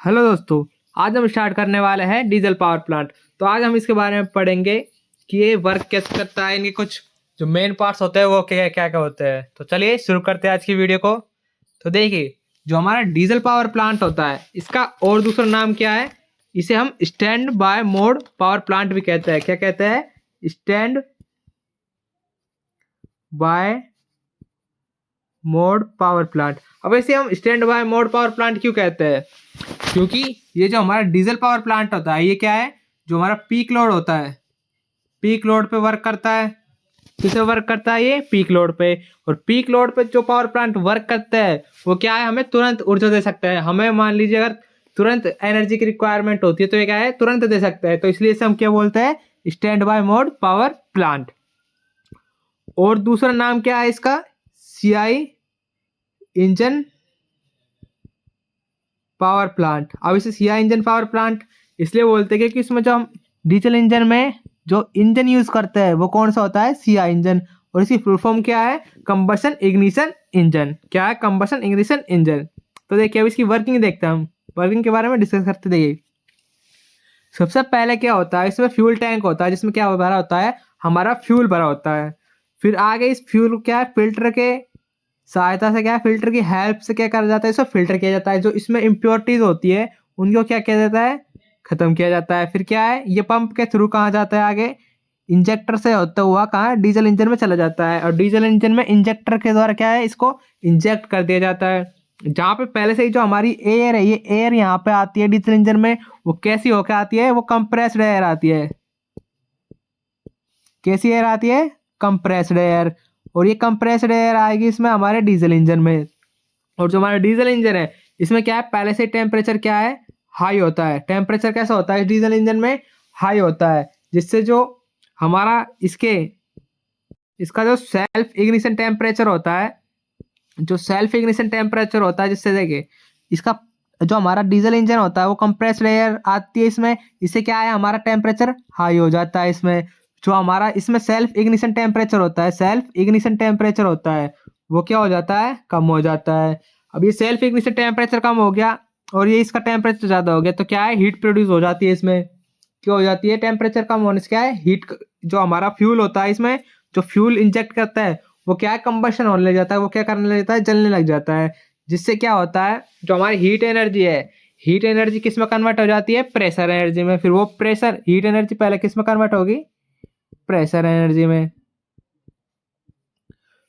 Hello दोस्तों। आज हम स्टार्ट करने वाले हैं डीजल पावर प्लांट। तो आज हम इसके बारे में पढ़ेंगे कि ये वर्क कैसे करता है, इनके कुछ जो मेन पार्ट्स होते हैं वो क्या क्या क्या होते हैं। तो चलिए शुरू करते हैं आज की वीडियो को। तो देखिए, जो हमारा डीजल पावर प्लांट होता है इसका और दूसरा नाम क्या है, इसे हम stand by mode power plant भी कहते हैं। क्या कहते हैं? Stand by mode power plant. अब इसे हम stand by mode power plant क्यों कहते हैं? क्योंकि ये जो हमारा डीजल पावर प्लांट होता है ये क्या है, जो हमारा पीक लोड होता है, पीक लोड पे वर्क करता है। किसे वर्क करता है? ये पीक लोड पे। और पीक लोड पे जो पावर प्लांट वर्क करता है वो क्या है, हमें तुरंत ऊर्जा दे सकता है। हमें मान लीजिए अगर तुरंत एनर्जी की रिक्वायरमेंट होती है तो ये क्या है, तुरंत दे सकता है। तो इसलिए इसे हम क्या बोलते हैं, stand by mode power plant. और दूसरा नाम क्या है इसका, सीआई इंजन पावर प्लांट। अब इसे सीआई इंजन पावर प्लांट इसलिए बोलते हैं क्योंकि इसमें जो हम डीजल इंजन में जो इंजन यूज करते हैं वो कौन सा होता है, सीआई इंजन। और इसकी फुल फॉर्म क्या है, कंबशन इग्निशन इंजन। क्या है? Combustion ignition engine. तो देखिए अब इसकी वर्किंग देखते हैं, हम वर्किंग के बारे में डिस्कस करते। देखिए सबसे पहले क्या होता है, इसमें फ्यूल टैंक होता है जिसमें क्या भरा होता है, हमारा फ्यूल भरा होता है। फिर आगे इस फ्यूल को क्या है, फिल्टर के सहायता से क्या है, फिल्टर की हेल्प से क्या करा जाता है, इसको फिल्टर किया जाता है। जो इसमें इम्प्योरिटीज होती है उनको क्या किया जाता है, खत्म किया जाता है। फिर क्या है, ये पंप के थ्रू कहाँ जाता है, आगे इंजेक्टर से होता हुआ कहाँ डीजल इंजन में चला जाता है। और डीजल इंजन में इंजेक्टर के द्वारा क्या है, इसको इंजेक्ट कर दिया जाता है। जहाँ पे पहले से ही जो हमारी एयर है, ये एयर यहाँ पे आती है डीजल इंजन में, वो कैसी होकर आती है, वो कंप्रेस्ड एयर आती है। कैसी एयर आती है? Compressed air. और ये कंप्रेस्ड एयर आएगी इसमें हमारे डीजल इंजन में। और जो हमारा डीजल इंजन है इसमें क्या है, पहले से टेम्परेचर क्या है, हाई होता है। टेम्परेचर कैसा होता है डीजल इंजन में, हाई होता है। जिससे जो हमारा इसका जो सेल्फ इग्निशन टेम्परेचर होता है, जो सेल्फ इग्निशन टेम्परेचर होता है, जिससे देखिए इसका जो हमारा डीजल इंजन होता है वो कंप्रेस्ड एयर आती है इसमें। इससे क्या है, हमारा टेम्परेचर हाई हो जाता है इसमें। जो हमारा इसमें सेल्फ इग्निशन टेम्परेचर होता है, सेल्फ इग्निशन टेम्परेचर होता है वो क्या हो जाता है, कम हो जाता है। अब ये सेल्फ इग्निशन टेम्परेचर कम हो गया और ये इसका टेम्परेचर ज़्यादा हो गया तो क्या है, हीट प्रोड्यूस हो जाती है इसमें। क्या हो जाती है, टेम्परेचर कम होने से क्या है, हीट, जो हमारा फ्यूल होता है इसमें, जो फ्यूल इंजेक्ट करता है वो क्या है, कंबशन होने लग जाता है। वो क्या करने लग जाता है, जलने लग जाता है। जिससे क्या होता है, जो हमारी हीट एनर्जी है, हीट एनर्जी किस में कन्वर्ट हो जाती है, प्रेशर एनर्जी में। फिर वो प्रेशर हीट एनर्जी पहले किस में कन्वर्ट होगी, प्रेशर एनर्जी में।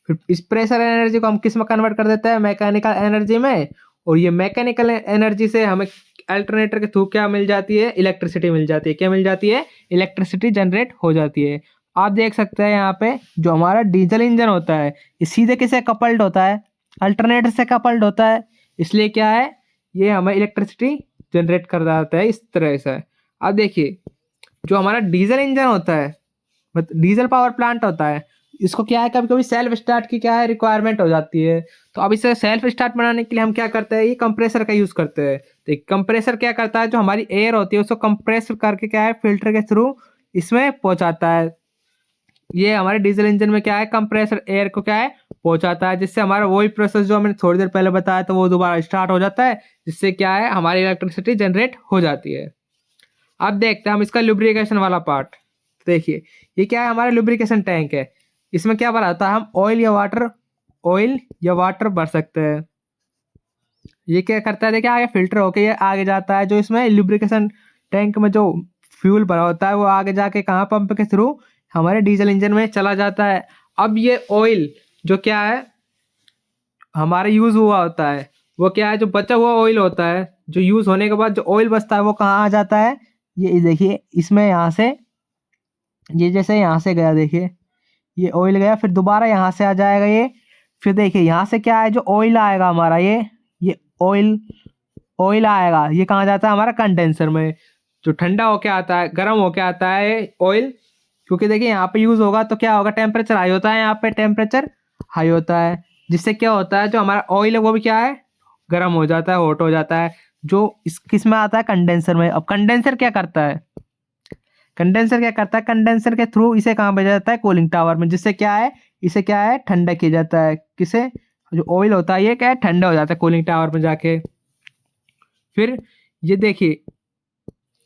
फिर इस प्रेशर एनर्जी को हम किस में कन्वर्ट कर देते हैं, मैकेनिकल एनर्जी में। और ये मैकेनिकल एनर्जी से हमें अल्टरनेटर के थ्रू क्या मिल जाती है, इलेक्ट्रिसिटी मिल जाती है। क्या मिल जाती है, इलेक्ट्रिसिटी जनरेट हो जाती है। आप देख सकते हैं यहाँ पे जो हमारा डीजल इंजन होता है ये सीधे किसे कपल्ड होता है, अल्टरनेटर से कपल्ड होता है। इसलिए क्या है, ये हमें इलेक्ट्रिसिटी जनरेट कर जाता है इस तरह से। अब देखिए जो हमारा डीजल इंजन होता है, मतलब डीजल पावर प्लांट होता है, इसको क्या है, कभी कभी सेल्फ स्टार्ट की क्या है, रिक्वायरमेंट हो जाती है। तो अब इसे सेल्फ स्टार्ट बनाने के लिए हम क्या करते हैं, ये कंप्रेसर का यूज़ करते हैं। तो कंप्रेसर क्या करता है, जो हमारी एयर होती है उसको कंप्रेस करके क्या है, फिल्टर के थ्रू इसमें पहुंचाता है। ये हमारे डीजल इंजन में क्या है, कंप्रेसर एयर को क्या है, पहुंचाता है। जिससे हमारा वही प्रोसेस जो हमने थोड़ी देर पहले बताया था वो दोबारा स्टार्ट हो जाता है। जिससे क्या है, हमारी इलेक्ट्रिसिटी जनरेट हो जाती है। अब देखते हैं हम इसका लुब्रिकेशन वाला पार्ट। देखिए ये क्या है, हमारा लुब्रिकेशन टैंक है। इसमें क्या भरा होता है, हम ऑयल या वाटर भर सकते हैं। ये क्या करता है, देखिए आगे फिल्टर होके ये आगे जाता है। जो इसमें लुब्रिकेशन टैंक में जो फ्यूल भरा होता है वो आगे जाके कहाँ, पंप के थ्रू हमारे डीजल इंजन में चला जाता है। अब ये ऑयल जो क्या है हमारा यूज हुआ होता है, वो क्या है, जो बचा हुआ ऑयल होता है, जो यूज होने के बाद जो ऑयल बचता है वो कहाँ आ जाता है, ये देखिए इसमें यहाँ से, ये जैसे यहाँ से गया, देखिए ये ऑयल गया, फिर दोबारा यहाँ से आ जाएगा ये। फिर देखिए यहाँ से क्या है, जो ऑयल आएगा हमारा, ये ऑयल ऑयल आएगा, ये कहाँ जाता है, हमारा कंडेंसर में। जो ठंडा होके आता है, गर्म होके आता है ऑयल, क्योंकि देखिए यहाँ पे यूज होगा तो क्या होगा, टेम्परेचर हाई होता है, यहाँ पे टेम्परेचर हाई होता है। जिससे क्या होता है, जो हमारा ऑयल है वो भी क्या है, गर्म हो जाता है, हॉट हो जाता है। जो इस किस में आता है, कंडेंसर में। अब कंडेंसर क्या करता है, कंडेंसर क्या करता है, कंडेंसर के थ्रू इसे कहाँ भेजा जाता है, कूलिंग टावर में। जिससे क्या है, इसे क्या है, ठंडा किया जाता है। किसे, जो ऑयल होता है ये क्या है, ठंडा हो जाता है कूलिंग टावर में जाके। फिर ये देखिए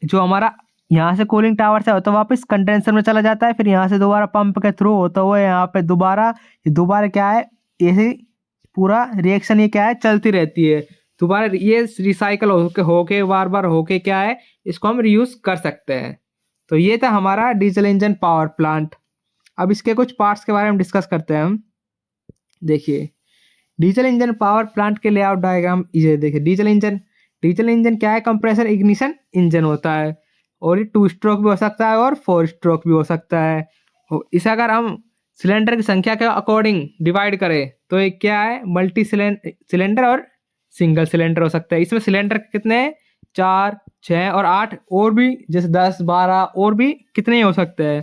जो हमारा यहाँ से कूलिंग टावर से होता है वापस कंडेंसर में चला जाता है, फिर यहाँ से दोबारा पंप के थ्रू होता हुआ यहाँ पे दोबारा क्या है, ऐसे पूरा रिएक्शन ये क्या है चलती रहती है। दोबारा ये रिसाइकल होके बार बार होके क्या है, इसको हम रीयूज कर सकते हैं। तो ये था हमारा डीजल इंजन पावर प्लांट। अब इसके कुछ पार्ट्स के बारे में डिस्कस करते हैं हम। देखिए डीजल इंजन पावर प्लांट के लेआउट डायग्राम ये देखिए। डीजल इंजन क्या है, कंप्रेसर इग्निशन इंजन होता है, और ये 2 स्ट्रोक भी हो सकता है और 4 स्ट्रोक भी हो सकता है। और इसे अगर हम सिलेंडर की संख्या के अकॉर्डिंग डिवाइड करें तो ये क्या है, मल्टी सिलेंडर और सिंगल सिलेंडर हो सकता है। इसमें सिलेंडर कितने हैं, 4, 6 और 8, और भी जैसे 10, 12 और भी कितने ही हो सकते हैं।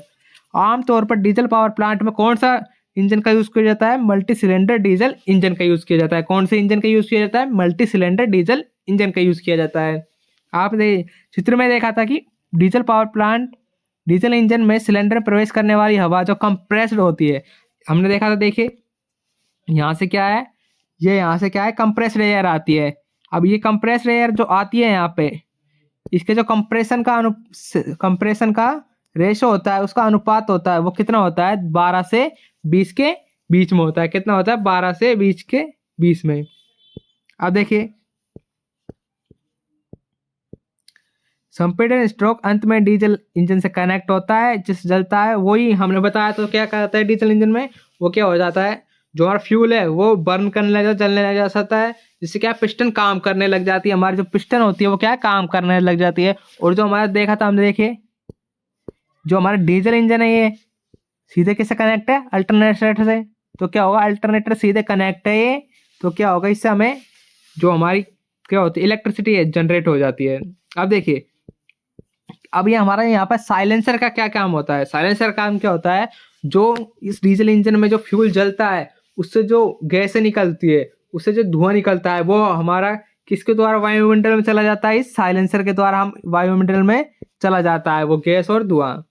आमतौर पर डीजल पावर प्लांट में कौन सा इंजन का यूज किया जाता है, मल्टी सिलेंडर डीजल इंजन का यूज किया जाता है। कौन से इंजन का यूज किया जाता है, मल्टी सिलेंडर डीजल इंजन का यूज किया जाता है। आपने चित्र में देखा था कि diesel power plant diesel engine में सिलेंडर में प्रवेश करने वाली हवा जो कंप्रेस्ड होती है, हमने देखा था। देखिए यहाँ से क्या है, ये यहाँ से क्या है, कंप्रेस्ड एयर आती है। अब ये कंप्रेस्ड एयर जो आती है यहाँ पे, इसके जो कंप्रेशन का रेशो होता है, उसका अनुपात होता है, वो कितना होता है, 12 से 20 के बीच में होता है। कितना होता है, 12 से 20 के बीच में। अब देखिए संपीड़न स्ट्रोक अंत में डीजल इंजन से कनेक्ट होता है, जिस जलता है वही हमने बताया। तो क्या कहता है डीजल इंजन में, वो क्या हो जाता है, जो हमारा फ्यूल है वो बर्न करने लग जाता है, जलने लग जाता है, जिससे क्या पिस्टन काम करने लग जाती है। हमारी जो पिस्टन होती है वो क्या है, काम करने लग जाती है। और जो हमारा देखा था हमने, देखिए जो हमारा डीजल इंजन है ये सीधे किससे कनेक्ट है, अल्टरनेटर से। तो क्या होगा, अल्टरनेटर सीधे कनेक्ट है ये, तो क्या होगा, इससे हमें जो हमारी क्या होती है इलेक्ट्रिसिटी है जनरेट हो जाती है। अब देखिए अब ये हमारा यहाँ पर साइलेंसर का क्या काम होता है। साइलेंसर का काम क्या होता है, जो इस डीजल इंजन में जो फ्यूल जलता है उससे जो गैसें निकलती है, उससे जो धुआं निकलता है, वो हमारा किसके द्वारा वायुमंडल में चला जाता है, इस साइलेंसर के द्वारा हम वायुमंडल में चला जाता है वो गैस और धुआं।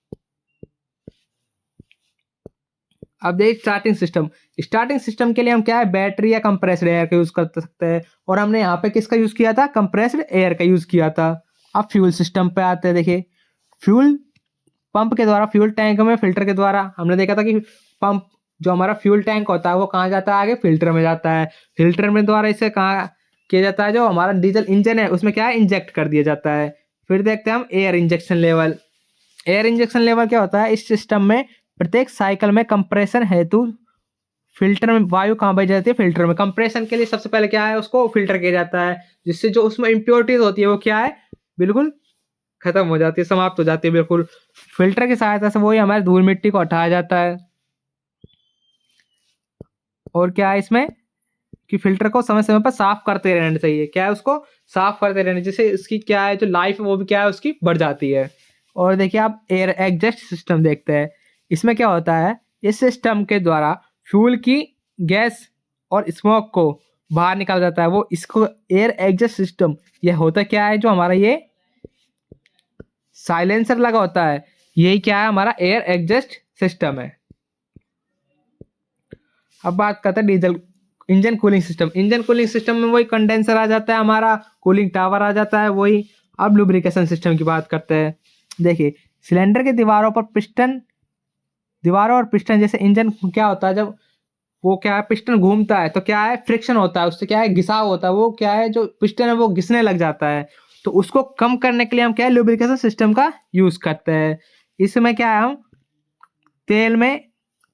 अब देख स्टार्टिंग सिस्टम के लिए हम क्या है, बैटरी या कंप्रेस्ड एयर का यूज कर सकते हैं। और हमने यहाँ पे किसका यूज किया था, कंप्रेस्ड एयर का यूज किया था। अब फ्यूल सिस्टम पे आते हैं। देखिए फ्यूल पंप के द्वारा फ्यूल टैंक में फिल्टर के द्वारा, हमने देखा था कि पंप जो हमारा फ्यूल टैंक होता है वो कहाँ जाता है, आगे फिल्टर में जाता है। फिल्टर में द्वारा इसे कहाँ किया जाता है, जो हमारा डीजल इंजन है उसमें क्या है, इंजेक्ट कर दिया जाता है। फिर देखते हैं हम air injection level. Air injection level क्या होता है, इस सिस्टम में प्रत्येक साइकिल में कंप्रेशन हेतु फिल्टर में वायु कहाँ भेजी जाती है, फिल्टर में। कंप्रेशन के लिए सबसे पहले क्या है, उसको फिल्टर किया जाता है, जिससे जो उसमें इम्प्योरिटीज होती है वो क्या है, बिल्कुल खत्म हो जाती है, समाप्त हो जाती है बिल्कुल। फिल्टर की सहायता से वही हमारे धूल मिट्टी को हटाया जाता है। और क्या है इसमें कि फिल्टर को समय समय पर साफ करते रहना चाहिए। क्या है, उसको साफ करते रहना, जिससे इसकी क्या है जो लाइफ है वो भी क्या है उसकी बढ़ जाती है। और देखिए आप एयर एग्जॉस्ट सिस्टम देखते हैं। इसमें क्या होता है, इस सिस्टम के द्वारा फ्यूल की गैस और स्मोक को बाहर निकाला जाता है, वो इसको एयर एग्जॉस्ट सिस्टम। यह होता क्या है, जो हमारा ये साइलेंसर लगा होता है, यही क्या है, हमारा एयर एग्जॉस्ट सिस्टम है। अब बात करते हैं diesel engine cooling system. Engine cooling system में वही कंडेंसर आ जाता है, हमारा कूलिंग टावर आ जाता है वही। अब लुब्रिकेशन सिस्टम की बात करते हैं। देखिए सिलेंडर की दीवारों और पिस्टन जैसे इंजन क्या होता है, जब वो क्या है पिस्टन घूमता है तो क्या है, फ्रिक्शन होता है, उससे क्या है घिसाव होता है, वो क्या है जो पिस्टन है वो घिसने लग जाता है। तो उसको कम करने के लिए हम क्या है, लुब्रिकेशन सिस्टम का यूज करते हैं। इसमें क्या है, हम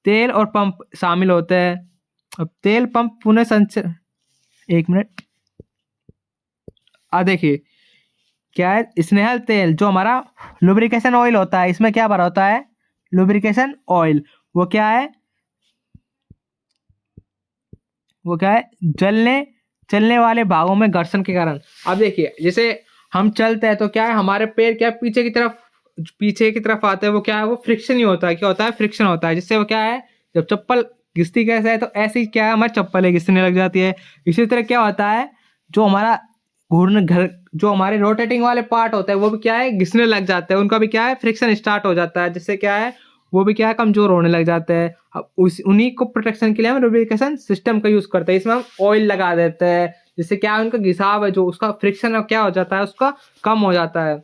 तेल और पंप शामिल होते हैं। अब तेल पंप पुनः संचय, एक मिनट। देखिए क्या है, स्नेहल तेल जो हमारा लुब्रिकेशन ऑयल होता है, इसमें क्या भरा होता है, लुब्रिकेशन ऑयल। वो क्या है, चलने वाले भागों में घर्षण के कारण। अब देखिए जैसे हम चलते हैं तो क्या है, हमारे पैर क्या पीछे की तरफ आते हैं, वो क्या है, वो फ्रिक्शन ही होता है। क्या होता है, फ्रिक्शन होता है, जिससे वो क्या है, जब चप्पल घिसती कैसे है, तो ऐसे ही क्या है, हमारी चप्पलें घिसने लग जाती है। इसी तरह क्या होता है, जो हमारा जो हमारे रोटेटिंग वाले पार्ट होते हैं वो भी क्या है, घिसने लग जाते हैं, उनका भी क्या है, फ्रिक्शन स्टार्ट हो जाता है, जिससे क्या है, वो भी क्या है, कमजोर होने लग जाते हैं। अब उन्हीं को प्रोटेक्शन के लिए हम लुब्रिकेशन सिस्टम का यूज करते हैं। इसमें हम ऑयल लगा देते हैं, जिससे क्या है उनका घिसाव है जो उसका फ्रिक्शन क्या हो जाता है उसका कम हो जाता है।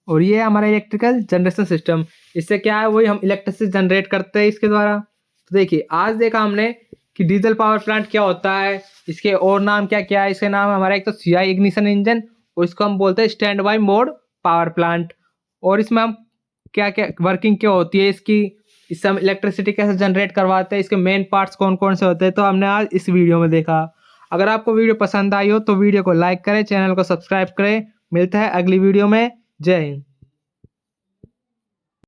और ये है हमारा इलेक्ट्रिकल जनरेशन सिस्टम। इससे क्या है वही हम इलेक्ट्रिसिटी जनरेट करते हैं इसके द्वारा। तो देखिए आज देखा हमने कि डीजल पावर प्लांट क्या होता है, इसके और नाम क्या क्या है। इसके नाम है हमारा एक तो सीआई इग्निशन इंजन, और इसको हम बोलते हैं stand by mode power plant. और इसमें हम क्या क्या वर्किंग क्या होती है इसकी, इससे हम इलेक्ट्रिसिटी कैसे जनरेट करवाते हैं, इसके मेन पार्ट्स कौन कौन से होते हैं, तो हमने आज इस वीडियो में देखा। अगर आपको वीडियो पसंद आई हो तो वीडियो को लाइक करें, चैनल को सब्सक्राइब करें। मिलता है अगली वीडियो में। जय हिंद।